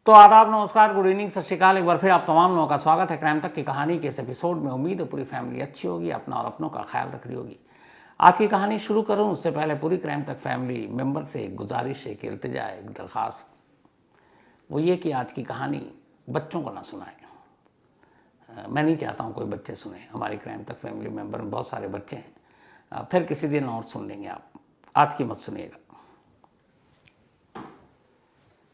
तो आदाब, नमस्कार, गुड इवनिंग, सत श्रीकाल। एक बार फिर आप तमाम लोगों का स्वागत है क्राइम तक की कहानी के इस एपिसोड में। उम्मीद है पूरी फैमिली अच्छी होगी, अपना और अपनों का ख्याल रख रही होगी। आज की कहानी शुरू करूं उससे पहले पूरी क्राइम तक फैमिली मेंबर से एक गुजारिश, एक इल्तिजा, एक दरखास्त, वो ये कि आज की कहानी बच्चों को ना सुनाएं। मैं नहीं चाहता हूँ कोई बच्चे सुने। हमारी क्राइम तक फैमिली मेंबर में बहुत सारे बच्चे हैं। फिर किसी दिन और सुन लेंगे आप, आज की मत सुनिएगा।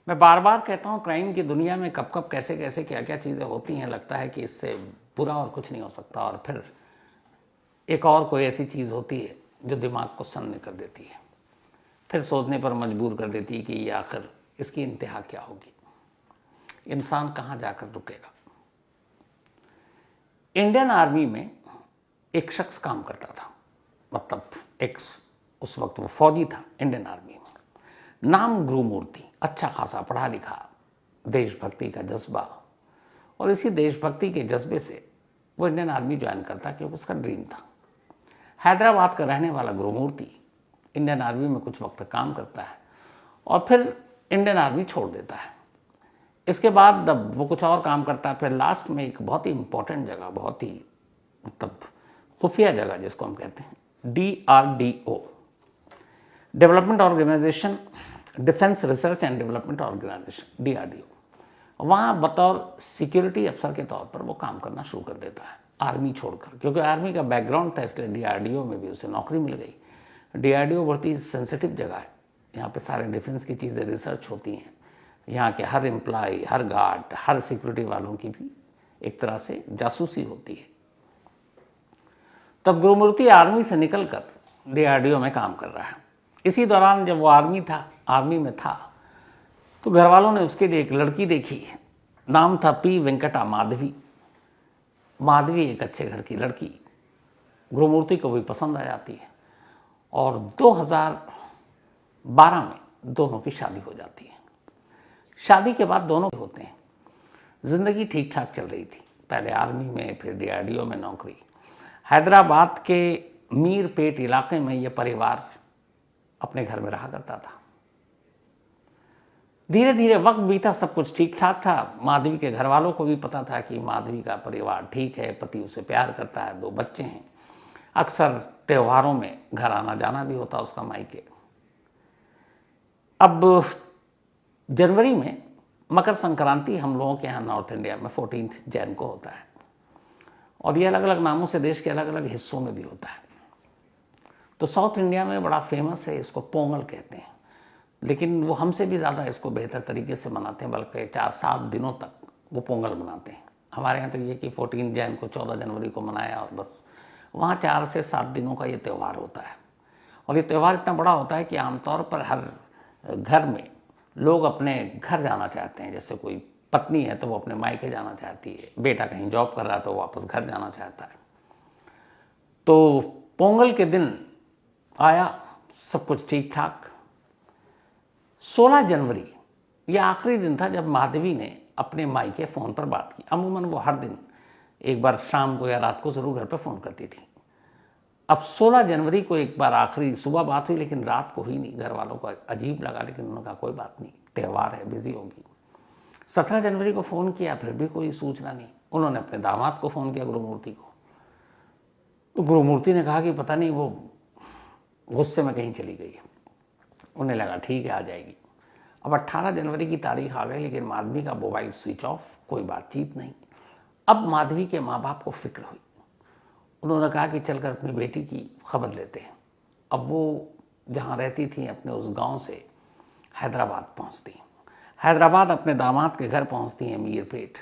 मैं बार बार कहता हूँ, क्राइम की दुनिया में कब कब कैसे कैसे क्या क्या चीज़ें होती हैं, लगता है कि इससे बुरा और कुछ नहीं हो सकता, और फिर एक और कोई ऐसी चीज़ होती है जो दिमाग को सन्न कर देती है, फिर सोचने पर मजबूर कर देती है कि ये आखिर इसकी इंतहा क्या होगी, इंसान कहाँ जाकर रुकेगा। इंडियन आर्मी में एक शख्स काम करता था, मतलब उस वक्त वो फौजी था इंडियन आर्मी में। नाम गुरुमूर्ति, अच्छा खासा पढ़ा लिखा, देशभक्ति का जज्बा, और इसी देशभक्ति के जज्बे से वो इंडियन आर्मी ज्वाइन करता क्योंकि उसका ड्रीम था। हैदराबाद का रहने वाला गुरुमूर्ति इंडियन आर्मी में कुछ वक्त काम करता है और फिर इंडियन आर्मी छोड़ देता है। इसके बाद जब वो कुछ और काम करता है, फिर लास्ट में एक बहुत ही इंपॉर्टेंट जगह, बहुत ही मतलब खुफिया जगह जिसको हम कहते हैं, DRDO, development organisation, defence research and development organisation, DRDO, वहाँ बतौर सिक्योरिटी अफसर के तौर पर वो काम करना शुरू कर देता है आर्मी छोड़कर। क्योंकि आर्मी का बैकग्राउंड था, इसलिए DRDO में भी उसे नौकरी मिल गई। DRDO बहुत ही सेंसिटिव जगह है, यहाँ पे सारे डिफेंस की चीज़ें रिसर्च होती हैं। यहाँ के हर एम्प्लॉय, हर गार्ड, हर सिक्योरिटी वालों की भी एक तरह से जासूसी होती है। तब गुरुमूर्ति आर्मी से निकलकर DRDO में काम कर रहा है। इसी दौरान जब वो आर्मी में था, तो घर वालों ने उसके लिए एक लड़की देखी। नाम था P. वेंकटा माधवी। माधवी एक अच्छे घर की लड़की गुरुमूर्ति को भी पसंद आ जाती है, और 2012 में दोनों की शादी हो जाती है। शादी के बाद दोनों होते हैं। जिंदगी ठीक ठाक चल रही थी, पहले आर्मी में, फिर DRDO में नौकरी। हैदराबाद के मीरपेट इलाके में यह परिवार अपने घर में रहा करता था। धीरे धीरे वक्त बीता, सब कुछ ठीक ठाक था। माधवी के घर वालों को भी पता था कि माधवी का परिवार ठीक है, पति उसे प्यार करता है, 2 बच्चे हैं। अक्सर त्योहारों में घर आना जाना भी होता उसका मायके। अब जनवरी में मकर संक्रांति हम लोगों के यहाँ नॉर्थ इंडिया में 14 जैन को होता है, और ये अलग अलग नामों से देश के अलग अलग हिस्सों में भी होता है। तो साउथ इंडिया में बड़ा फेमस है, इसको पोंगल कहते हैं, लेकिन वो हमसे भी ज़्यादा इसको बेहतर तरीके से मनाते हैं, बल्कि 4-7 दिनों तक वो पोंगल मनाते हैं। हमारे यहाँ तो ये कि 14 जैन को 14 जनवरी को मनाया और बस। वहाँ 4 से 7 दिनों का ये त्यौहार होता है, और ये त्यौहार इतना बड़ा होता है कि आमतौर पर हर घर में लोग अपने घर जाना चाहते हैं। जैसे कोई पत्नी है तो वो अपने मायके जाना चाहती है, बेटा कहीं जॉब कर रहा है तो वापस घर जाना चाहता है। तो पोंगल के दिन आया, सब कुछ ठीक ठाक। 16 जनवरी यह आखिरी दिन था जब माधवी ने अपने मायके फ़ोन पर बात की। अमूमन वो हर दिन एक बार शाम को या रात को ज़रूर घर पर फ़ोन करती थी। अब 16 जनवरी को एक बार आखिरी सुबह बात हुई, लेकिन रात को हुई नहीं। घर वालों को अजीब लगा, लेकिन उन्होंने कहा कोई बात नहीं, त्यौहार है, बिजी होगी। 17 जनवरी को फ़ोन किया, फिर भी कोई सूचना नहीं। उन्होंने अपने दामाद को फ़ोन किया, गुरुमूर्ति को। तो गुरुमूर्ति ने कहा कि पता नहीं वो गुस्से में कहीं चली गई है। उन्हें लगा ठीक है, आ जाएगी। अब 18 जनवरी की तारीख आ गई, लेकिन माधवी का मोबाइल स्विच ऑफ, कोई बातचीत नहीं। अब माधवी के माँ बाप को फिक्र हुई। उन्होंने कहा कि चलकर अपनी बेटी की खबर लेते हैं। अब वो जहाँ रहती थी अपने उस गांव से हैदराबाद पहुँचती हैं। हैदराबाद अपने दामाद के घर पहुँचती हैं, मीरपेट।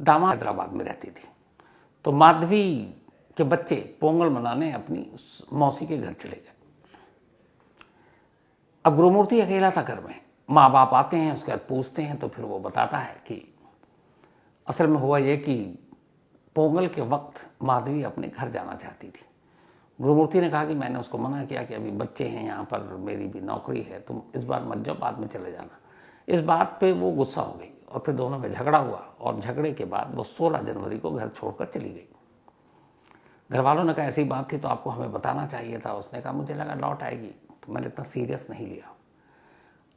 दामाद हैदराबाद में रहती थी। तो माधवी के बच्चे पोंगल मनाने अपनी मौसी के घर चले गए। अब गुरुमूर्ति अकेला था घर में। माँ बाप आते हैं, उसके बाद पूछते हैं, तो फिर वो बताता है कि असल में हुआ ये कि पोंगल के वक्त माधवी अपने घर जाना चाहती थी। गुरुमूर्ति ने कहा कि मैंने उसको मना किया कि अभी बच्चे हैं, यहाँ पर मेरी भी नौकरी है, तुम इस बार मत जाओ, बाद में चले जाना। इस बात पे वो गुस्सा हो गई और फिर दोनों में झगड़ा हुआ, और झगड़े के बाद वो 16 जनवरी को घर छोड़कर चली गई। घर वालों ने कहा ऐसी बात थी तो आपको हमें बताना चाहिए था। उसने कहा मुझे लगा लौट आएगी, तो मैंने इतना सीरियस नहीं लिया।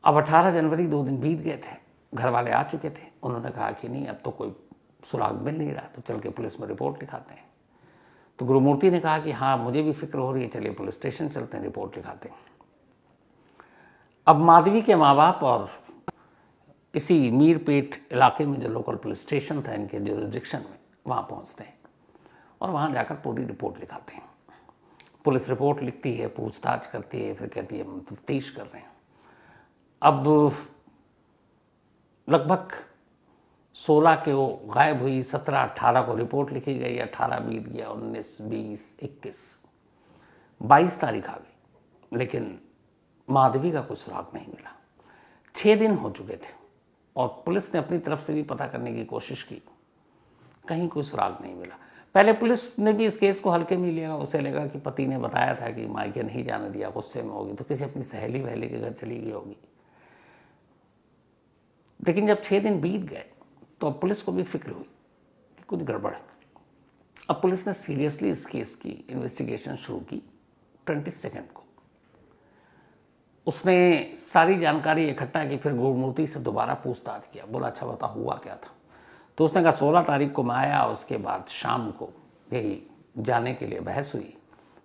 अब 18 जनवरी 2 दिन बीत गए थे। घर वाले आ चुके थे। उन्होंने कहा कि नहीं, अब तो कोई सुराग मिल नहीं रहा, तो चल के पुलिस में रिपोर्ट लिखाते हैं। तो गुरुमूर्ति ने कहा कि हाँ, मुझे भी फिक्र हो रही है, चलिए पुलिस स्टेशन चलते हैं, रिपोर्ट लिखाते हैं। अब माधवी के माँ बाप और इसी मीरपेट इलाके में जो लोकल पुलिस स्टेशन था इनके जुरिसडिक्शन में, वहाँ पहुँचते हैं और वहाँ जाकर पूरी रिपोर्ट लिखाते हैं। पुलिस रिपोर्ट लिखती है, पूछताछ करती है, फिर कहती है हम तफ्तीश कर रहे हैं। अब लगभग 16 के वो गायब हुई, 17, 18 को रिपोर्ट लिखी गई, 18 बीत गया, 19, 20, 21, 22 तारीख आ गई, लेकिन माधवी का कोई सुराग नहीं मिला। 6 दिन हो चुके थे और पुलिस ने अपनी तरफ से भी पता करने की कोशिश की, कहीं कोई सुराग नहीं मिला। पहले पुलिस ने भी इस केस को हल्के में लिया, उसे लगा कि पति ने बताया था कि मायके नहीं जाने दिया, गुस्से में होगी तो किसी अपनी सहेली वहेली के घर चली गई होगी। लेकिन जब 6 दिन बीत गए तो अब पुलिस को भी फिक्र हुई कि कुछ गड़बड़ है। अब पुलिस ने सीरियसली इस केस की इन्वेस्टिगेशन शुरू की। 22 को उसने सारी जानकारी इकट्ठा की, फिर गुरुमूर्ति से दोबारा पूछताछ किया। बोला अच्छा बता हुआ क्या था। तो उसने कहा 16 तारीख को मैं आया, उसके बाद शाम को यही जाने के लिए बहस हुई,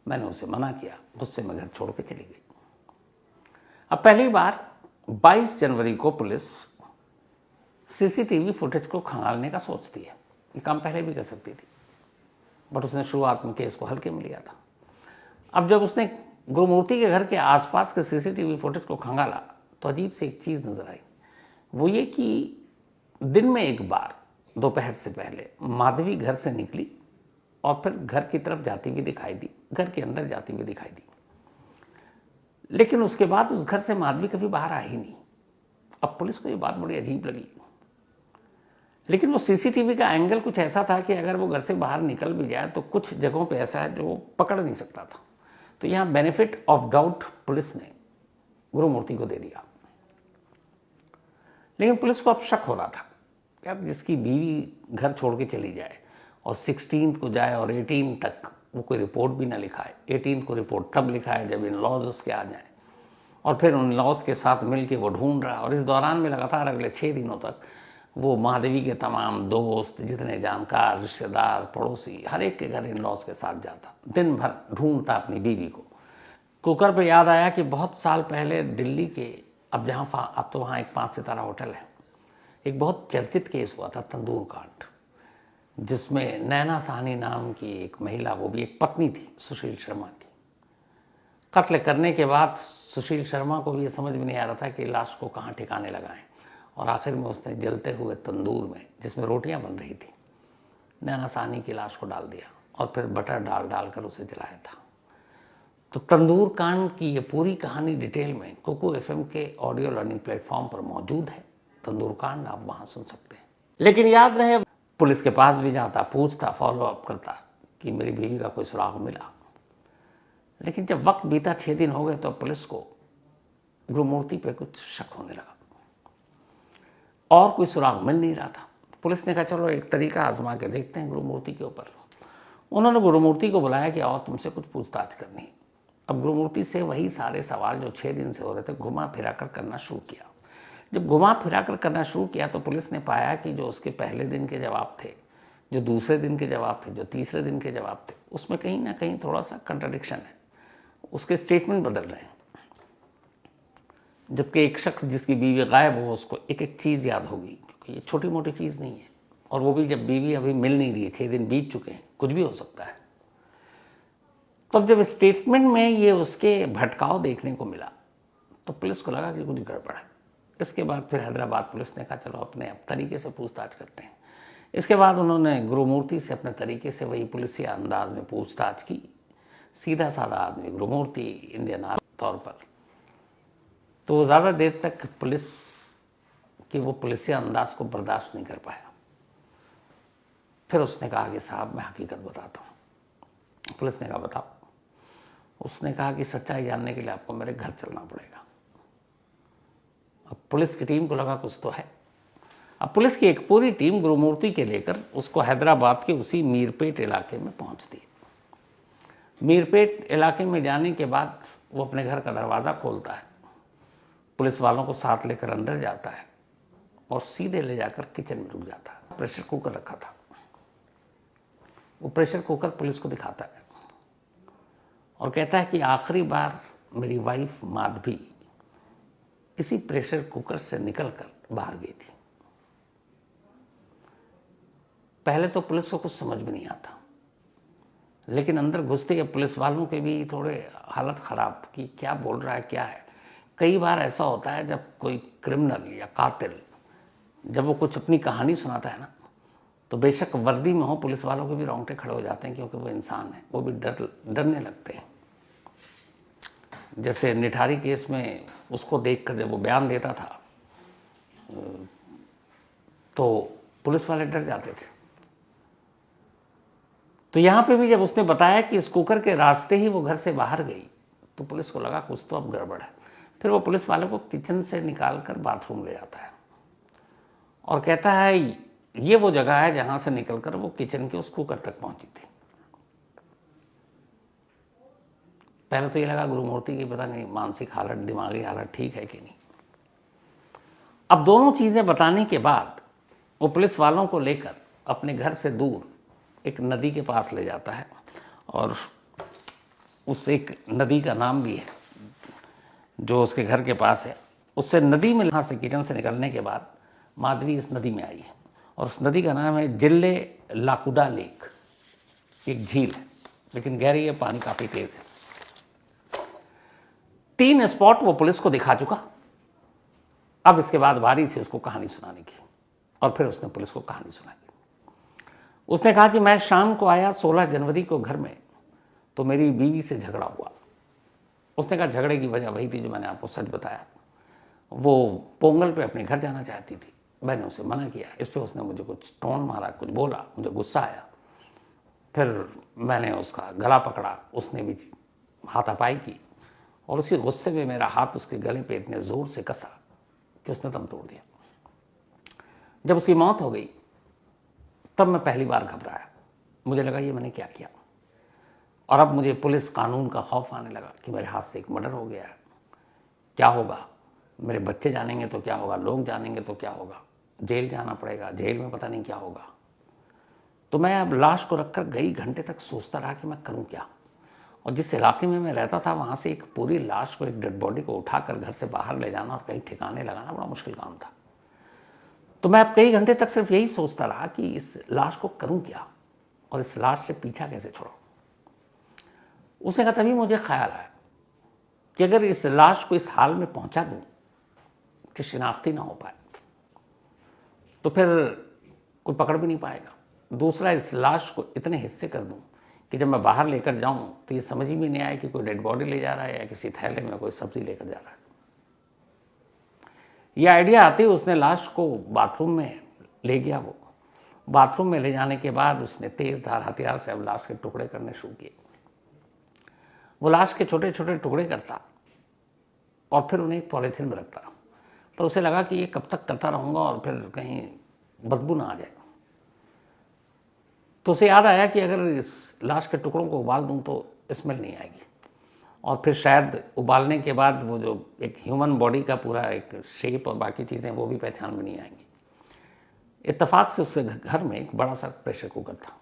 मैंने उसे मना किया, गुस्से में घर छोड़ के चली गई। अब पहली बार 22 जनवरी को पुलिस सीसीटीवी फुटेज को खंगालने का सोचती है। ये काम पहले भी कर सकती थी, बट उसने शुरुआत में केस को हल्के में लिया था। अब जब उसने गुरुमूर्ति के घर के आसपास के सीसीटीवी फुटेज को खंगाला तो अजीब सी एक चीज़ नजर आई। वो ये कि दिन में एक बार दोपहर से पहले माधवी घर से निकली और फिर घर की तरफ जाती हुई दिखाई दी, घर के अंदर जाती हुई दिखाई दी, लेकिन उसके बाद उस घर से माधवी कभी बाहर आई नहीं। अब पुलिस को ये बात बड़ी अजीब लगी, लेकिन वो सीसीटीवी का एंगल कुछ ऐसा था कि अगर वो घर से बाहर निकल भी जाए तो कुछ जगहों पे ऐसा है जो वो पकड़ नहीं सकता था। तो यहां बेनिफिट ऑफ डाउट पुलिस ने गुरुमूर्ति को दे दिया। लेकिन पुलिस को अब शक हो रहा था कि अब जिसकी बीवी घर छोड़ के चली जाए और 16 को जाए और 18 तक वो कोई रिपोर्ट भी ना लिखाए, 18 को रिपोर्ट तब लिखाए जब इन लॉज उसके आ जाए, और फिर उन लॉज के साथ मिलके वो ढूंढ रहा। और इस दौरान में लगातार अगले 6 दिनों तक वो महादेवी के तमाम दोस्त, जितने जानकार, रिश्तेदार, पड़ोसी, हर एक के घर इन लॉज के साथ जाता, दिन भर ढूंढता अपनी बीवी को। कुकर पे याद आया कि बहुत साल पहले दिल्ली के, अब तो वहाँ एक 5 सितारा होटल है, एक बहुत चर्चित केस हुआ था, तंदूर कांड, जिसमें नैना साहनी नाम की एक महिला, वो भी एक पत्नी थी सुशील शर्मा की, कत्ल करने के बाद सुशील शर्मा को भी ये समझ में नहीं आ रहा था कि लाश को कहाँ ठिकाने लगाएं, और आखिर में उसने जलते हुए तंदूर में, जिसमें रोटियां बन रही थी, नैना साहनी की लाश को डाल दिया और फिर बटर डाल कर उसे जलाया था। तो तंदूर कांड की ये पूरी कहानी डिटेल में कुकू एफएम के ऑडियो लर्निंग प्लेटफॉर्म पर मौजूद है। तंदूर कांड आप वहां सुन सकते हैं। लेकिन याद रहे, पुलिस के पास भी जाता, पूछता, फॉलो अप करता कि मेरी बीवी का कोई सुराग मिला। लेकिन जब वक्त बीता, 6 दिन हो गए, तो पुलिस को गुरुमूर्ति पे कुछ शक होने लगा और कोई सुराग मिल नहीं रहा था। पुलिस ने कहा चलो एक तरीका आजमा के देखते हैं गुरुमूर्ति के ऊपर। उन्होंने गुरुमूर्ति को बुलाया कि आओ तुमसे कुछ पूछताछ करनी। अब गुरुमूर्ति से वही सारे सवाल जो 6 दिन से हो रहे थे घुमा फिरा कर करना शुरू किया। जब घुमा फिरा कर करना शुरू किया तो पुलिस ने पाया कि जो उसके पहले दिन के जवाब थे, जो दूसरे दिन के जवाब थे, जो तीसरे दिन के जवाब थे, उसमें कहीं ना कहीं थोड़ा सा कंट्राडिक्शन है, उसके स्टेटमेंट बदल रहे हैं। जबकि एक शख्स जिसकी बीवी गायब हो उसको एक एक चीज़ याद होगी, क्योंकि ये छोटी मोटी चीज़ नहीं है, और वो भी जब बीवी अभी मिल नहीं रही है, 6 दिन बीत चुके हैं, कुछ भी हो सकता है। तब जब स्टेटमेंट में ये उसके भटकाव देखने को मिला तो पुलिस को लगा कि कुछ गड़बड़ है। इसके बाद फिर हैदराबाद पुलिस ने कहा चलो अपने तरीके से पूछताछ करते हैं। इसके बाद उन्होंने गुरुमूर्ति से अपने तरीके से वही पुलिसिया अंदाज में पूछताछ की। सीधा साधा आदमी गुरुमूर्ति, इंडियन आर्मी तौर पर, तो वो ज़्यादा देर तक पुलिस की वो पुलिसिया अंदाज को बर्दाश्त नहीं कर पाया। फिर उसने कहा कि साहब मैं हकीकत बताता हूँ। पुलिस ने कहा बताओ। उसने कहा कि सच्चाई जानने के लिए आपको मेरे घर चलना पड़ेगा। अब पुलिस की टीम को लगा कुछ तो है। अब पुलिस की एक पूरी टीम गुरुमूर्ति के लेकर उसको हैदराबाद के उसी मीरपेट इलाके में पहुंचती है। मीरपेट इलाके में जाने के बाद वो अपने घर का दरवाज़ा खोलता है, पुलिस वालों को साथ लेकर अंदर जाता है, और सीधे ले जाकर किचन में रुक जाता है। प्रेशर कुकर रखा था, वो प्रेशर कुकर पुलिस को दिखाता है और कहता है कि आखिरी बार मेरी वाइफ माधवी इसी प्रेशर कुकर से निकलकर बाहर गई थी। पहले तो पुलिस को कुछ समझ में नहीं आता, लेकिन अंदर घुसते ही पुलिस वालों के भी थोड़े हालत खराब कि क्या बोल रहा है, क्या है। कई बार ऐसा होता है जब कोई क्रिमिनल या कातिल जब वो कुछ अपनी कहानी सुनाता है ना, तो बेशक वर्दी में हो, पुलिस वालों के भी रोंगटे खड़े हो जाते हैं, क्योंकि वो इंसान है, वो भी डरने लगते हैं। जैसे निठारी केस में उसको देखकर जब वो बयान देता था तो पुलिस वाले डर जाते थे। तो यहां पे भी जब उसने बताया कि इस कुकर के रास्ते ही वो घर से बाहर गई, तो पुलिस को लगा कुछ तो अब गड़बड़ है। फिर वो पुलिस वाले को किचन से निकालकर बाथरूम ले जाता है और कहता है ये वो जगह है जहां से निकलकर वो किचन के उस कुकर तक पहुंची थी। पहले तो ये लगा गुरुमूर्ति की पता नहीं मानसिक हालत, दिमागी हालत ठीक है कि नहीं। अब दोनों चीजें बताने के बाद वो पुलिस वालों को लेकर अपने घर से दूर एक नदी के पास ले जाता है और उस एक नदी का नाम भी है जो उसके घर के पास है। उससे नदी में यहाँ से किचन से निकलने के बाद माधवी इस नदी में आई है और उस नदी का नाम है जिले लाकुडा लेक। एक झील है लेकिन गहरी है, पानी काफी तेज है। 3 स्पॉट वो पुलिस को दिखा चुका। अब इसके बाद बारी थी उसको कहानी सुनाने की और फिर उसने पुलिस को कहानी सुनाई। उसने कहा कि मैं शाम को आया 16 जनवरी को घर में, तो मेरी बीवी से झगड़ा हुआ। उसने कहा झगड़े की वजह वही थी जो मैंने आपको सच बताया। वो पोंगल पे अपने घर जाना चाहती थी, मैंने उसे मना किया। इस पर उसने मुझे कुछ टोन मारा, कुछ बोला, मुझे गुस्सा आया। फिर मैंने उसका गला पकड़ा, उसने भी हाथापाई की और उसी गुस्से में मेरा हाथ उसके गले पे इतने जोर से कसा कि उसने दम तोड़ दिया। जब उसकी मौत हो गई तब मैं पहली बार घबराया। मुझे लगा ये मैंने क्या किया, और अब मुझे पुलिस कानून का खौफ आने लगा कि मेरे हाथ से एक मर्डर हो गया है। क्या होगा, मेरे बच्चे जानेंगे तो क्या होगा, लोग जानेंगे तो क्या होगा, जेल जाना पड़ेगा, जेल में पता नहीं क्या होगा। तो मैं अब लाश को रखकर कई घंटे तक सोचता रहा कि मैं करूं क्या। और जिस इलाके में मैं रहता था वहां से एक पूरी लाश को, एक डेड बॉडी को उठाकर घर से बाहर ले जाना और कहीं ठिकाने लगाना बड़ा मुश्किल काम था। तो मैं अब कई घंटे तक सिर्फ यही सोचता रहा कि इस लाश को करूं क्या और इस लाश से पीछा कैसे छोड़ूं। उसने कहा, तभी मुझे ख्याल आया कि अगर इस लाश को इस हाल में पहुंचा दूं कि शिनाख्ती ना हो पाए तो फिर कोई पकड़ भी नहीं पाएगा। दूसरा, इस लाश को इतने हिस्से कर दूं कि जब मैं बाहर लेकर जाऊं तो ये समझ ही भी नहीं आए कि कोई डेड बॉडी ले जा रहा है या किसी थैले में कोई सब्जी लेकर जा रहा है। ये आइडिया आते ही उसने लाश को बाथरूम में ले गया। वो बाथरूम में ले जाने के बाद उसने तेज धार हथियार से अब लाश के टुकड़े करने शुरू किए। वो लाश के छोटे छोटे टुकड़े करता और फिर उन्हें एक पॉलीथिन में रखता, पर उसे लगा कि ये कब तक करता रहूंगा और फिर कहीं बदबू ना आ जाए। तो उसे याद आया कि अगर इस लाश के टुकड़ों को उबाल दूं तो स्मेल नहीं आएगी और फिर शायद उबालने के बाद वो जो एक ह्यूमन बॉडी का पूरा एक शेप और बाकी चीज़ें वो भी पहचान में नहीं आएंगी। इत्तेफाक से उसके घर में एक बड़ा सा प्रेशर कुकर था।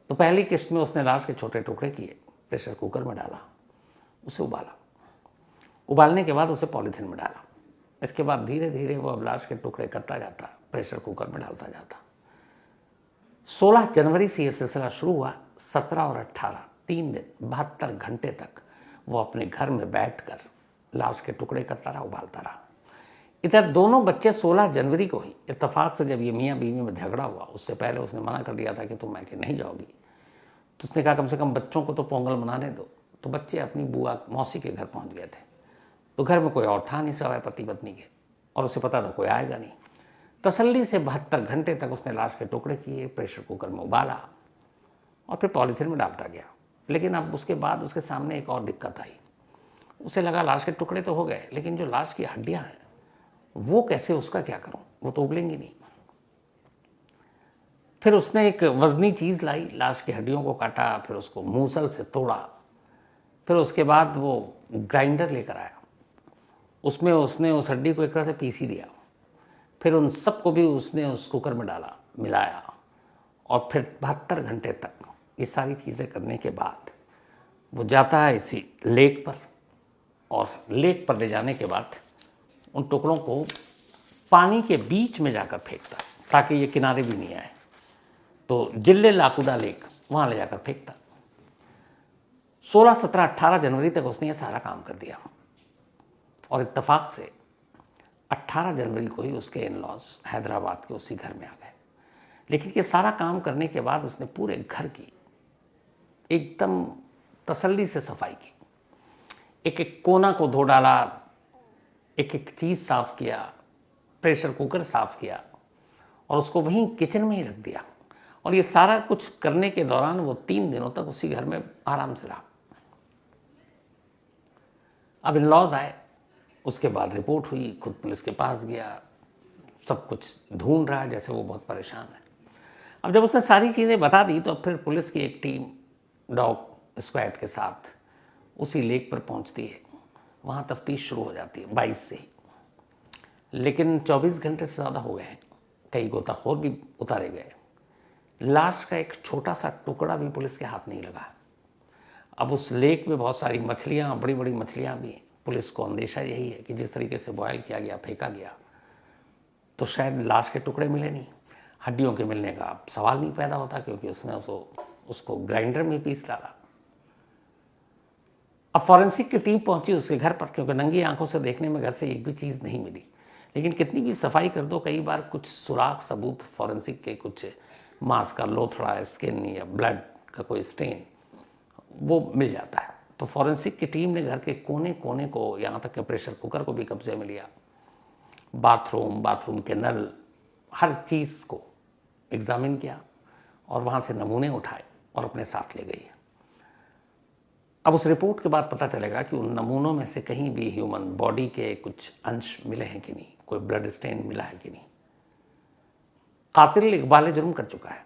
तो पहली किस्त में उसने लाश के छोटे टुकड़े किए, प्रेशर कुकर में डाला, उसे उबाला। उबालने के बाद उसे पॉलीथिन में डाला। इसके बाद धीरे धीरे वो अब लाश के टुकड़े करता जाता, प्रेशर कुकर में डालता जाता। 16 जनवरी से यह सिलसिला शुरू हुआ। 17 और 18 3 दिन 72 घंटे तक वो अपने घर में बैठकर लाश के टुकड़े करता रहा, उबालता रहा। इधर दोनों बच्चे 16 जनवरी को ही इत्तेफाक से जब ये मियाँ बीवी में झगड़ा हुआ, उससे पहले उसने मना कर दिया था कि तुम मैके नहीं जाओगी, तो उसने कहा कम से कम बच्चों को तो पोंगल मनाने दो। तो बच्चे अपनी बुआ मौसी के घर पहुंच गए थे। तो घर में कोई और था नहीं सिवाय पति पत्नी के, और उसे पता था कोई आएगा नहीं। तसल्ली से 72 घंटे तक उसने लाश के टुकड़े किए, प्रेशर कुकर में उबाला और फिर पॉलीथिन में डालता गया। लेकिन अब उसके बाद उसके सामने एक और दिक्कत आई। उसे लगा लाश के टुकड़े तो हो गए, लेकिन जो लाश की हड्डियां हैं वो कैसे, उसका क्या करूं, वो तो उबलेंगी नहीं। फिर उसने एक वजनी चीज लाई, लाश की हड्डियों को काटा, फिर उसको मूसल से तोड़ा। फिर उसके बाद वो ग्राइंडर लेकर आया, उसमें उसने उस हड्डी को एक तरह से पीस ही दिया। फिर उन सबको भी उसने उस कुकर में डाला, मिलाया, और फिर 72 घंटे तक ये सारी चीज़ें करने के बाद वो जाता है इसी लेक पर, और लेक पर ले जाने के बाद उन टुकड़ों को पानी के बीच में जाकर फेंकता ताकि ये किनारे भी नहीं आए। तो जिल्ले लाकुडा लेक, वहाँ ले जाकर फेंकता। 16, 17, 18 जनवरी तक उसने ये सारा काम कर दिया, और इत्तेफाक से 18 जनवरी को ही उसके इन-लॉज हैदराबाद के उसी घर में आ गए। लेकिन ये सारा काम करने के बाद उसने पूरे घर की एकदम तसल्ली से सफाई की, एक एक कोना को धो डाला, एक एक चीज़ साफ किया, प्रेशर कुकर साफ किया, और उसको वहीं किचन में ही रख दिया। और ये सारा कुछ करने के दौरान वो 3 दिनों तक उसी घर में आराम से रहा। अब इन-लॉज आए, उसके बाद रिपोर्ट हुई, खुद पुलिस के पास गया, सब कुछ ढूंढ रहा है जैसे वो बहुत परेशान है। अब जब उसने सारी चीज़ें बता दी तो फिर पुलिस की एक टीम डॉग स्क्वाड के साथ उसी लेक पर पहुंचती है। वहाँ तफ्तीश शुरू हो जाती है 22 से ही। लेकिन 24 घंटे से ज़्यादा हो गए हैं, कई गोताखोर भी उतारे गए, लाश का एक छोटा सा टुकड़ा भी पुलिस के हाथ नहीं लगा। अब उस लेक में बहुत सारी मछलियाँ, बड़ी बड़ी मछलियाँ भी, पुलिस को अंदेशा यही है कि जिस तरीके से बॉयल किया गया, फेंका गया, तो शायद लाश के टुकड़े मिले नहीं, हड्डियों के मिलने का सवाल नहीं पैदा होता, क्योंकि उसने उसको ग्राइंडर में पीस डाला। अब फॉरेंसिक की टीम पहुंची उसके घर पर, क्योंकि नंगी आंखों से देखने में घर से एक भी चीज़ नहीं मिली। लेकिन कितनी भी सफाई कर दो, कई बार कुछ सुराग सबूत फॉरेंसिक के, कुछ मांस का लोथड़ा, स्किन या ब्लड का कोई स्टेन, वो मिल जाता है। तो फॉरेंसिक की टीम ने घर के कोने कोने को, यहाँ तक कि प्रेशर कुकर को भी कब्जे में लिया, बाथरूम के नल, हर चीज़ को एग्जामिन किया, और वहाँ से नमूने उठाए और अपने साथ ले गई। अब उस रिपोर्ट के बाद पता चलेगा कि उन नमूनों में से कहीं भी ह्यूमन बॉडी के कुछ अंश मिले हैं कि नहीं, कोई ब्लड स्टेन मिला है कि नहीं। कातिल इकबाल जुर्म कर चुका है,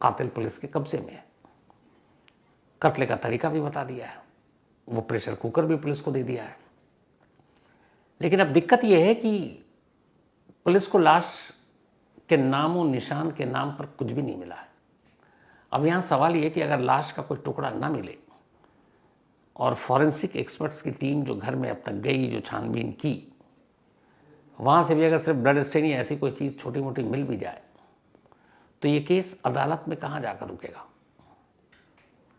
कातिल पुलिस के कब्जे में है, कत्ले का तरीका भी बता दिया है, वो प्रेशर कुकर भी पुलिस को दे दिया है। लेकिन अब दिक्कत यह है कि पुलिस को लाश के नाम और निशान के नाम पर कुछ भी नहीं मिला है। अब यहाँ सवाल यह कि अगर लाश का कोई टुकड़ा ना मिले, और फॉरेंसिक एक्सपर्ट्स की टीम जो घर में अब तक गई, जो छानबीन की, वहाँ से भी अगर सिर्फ ब्लड स्टेन या ऐसी कोई चीज़ छोटी मोटी मिल भी जाए, तो ये केस अदालत में कहाँ जाकर रुकेगा।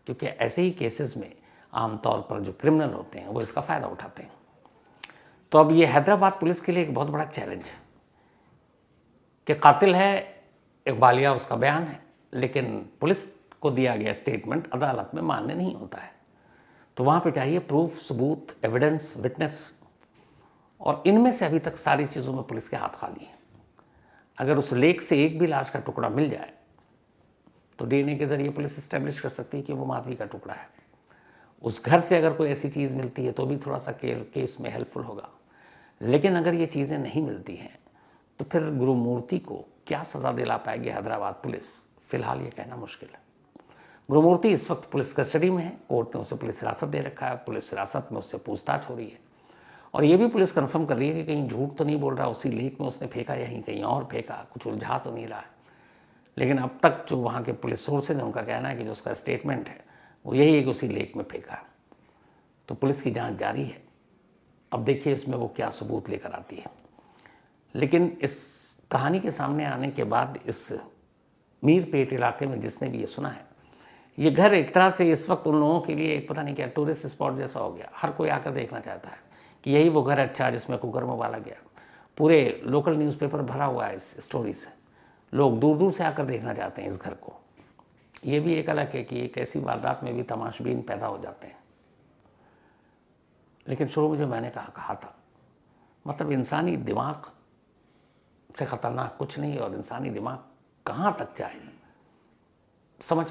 क्योंकि ऐसे ही केसेस में आमतौर पर जो क्रिमिनल होते हैं वो इसका फ़ायदा उठाते हैं। तो अब ये हैदराबाद पुलिस के लिए एक बहुत बड़ा चैलेंज है कि कातिल है इकबालिया, उसका बयान है, लेकिन पुलिस को दिया गया स्टेटमेंट अदालत में मान्य नहीं होता है। तो वहाँ पे चाहिए प्रूफ, सबूत, एविडेंस, विटनेस, और इनमें से अभी तक सारी चीज़ों में पुलिस के हाथ खाली हैं। अगर उस लेक से एक भी लाश का टुकड़ा मिल जाए तो डीएनए के जरिए पुलिस इस्टेब्लिश कर सकती है कि वो माधवी का टुकड़ा है। उस घर से अगर कोई ऐसी चीज़ मिलती है तो भी थोड़ा सा केस में हेल्पफुल होगा। लेकिन अगर ये चीज़ें नहीं मिलती हैं तो फिर गुरुमूर्ति को क्या सज़ा दिला पाएगी हैदराबाद पुलिस, फिलहाल ये कहना मुश्किल है। गुरुमूर्ति इस वक्त पुलिस कस्टडी में है, कोर्ट ने उसे पुलिस हिरासत दे रखा है, पुलिस हिरासत में उससे पूछताछ हो रही है, और ये भी पुलिस कंफर्म कर रही है कि कहीं झूठ तो नहीं बोल रहा, उसी लेक में उसने फेंका, यहीं कहीं और फेंका, कुछ उलझा तो नहीं रहा है। लेकिन अब तक जो वहाँ के पुलिस सोर्सेज हैं उनका कहना है कि जो उसका स्टेटमेंट है वो यही है कि उसी लेक में फेंका। तो पुलिस की जांच जारी है, अब देखिए इसमें वो क्या सबूत लेकर आती है। लेकिन इस कहानी के सामने आने के बाद इस मीरपेट इलाके में जिसने भी ये सुना है, ये घर एक तरह से इस वक्त उन लोगों के लिए एक पता नहीं क्या टूरिस्ट स्पॉट जैसा हो गया। हर कोई आकर देखना चाहता है कि यही वो घर अच्छा जिसमें कुकर में उबाला गया। पूरे लोकल न्यूज़पेपर भरा हुआ है इस स्टोरी से, लोग दूर दूर से आकर देखना चाहते हैं इस घर को। ये भी एक अलग है कि एक ऐसी वारदात में भी तमाशबीन पैदा हो जाते हैं। लेकिन शुरू में जो मैंने कहा था, मतलब इंसानी दिमाग से खतरनाक कुछ नहीं, और इंसानी दिमाग कहाँ तक जाए समझ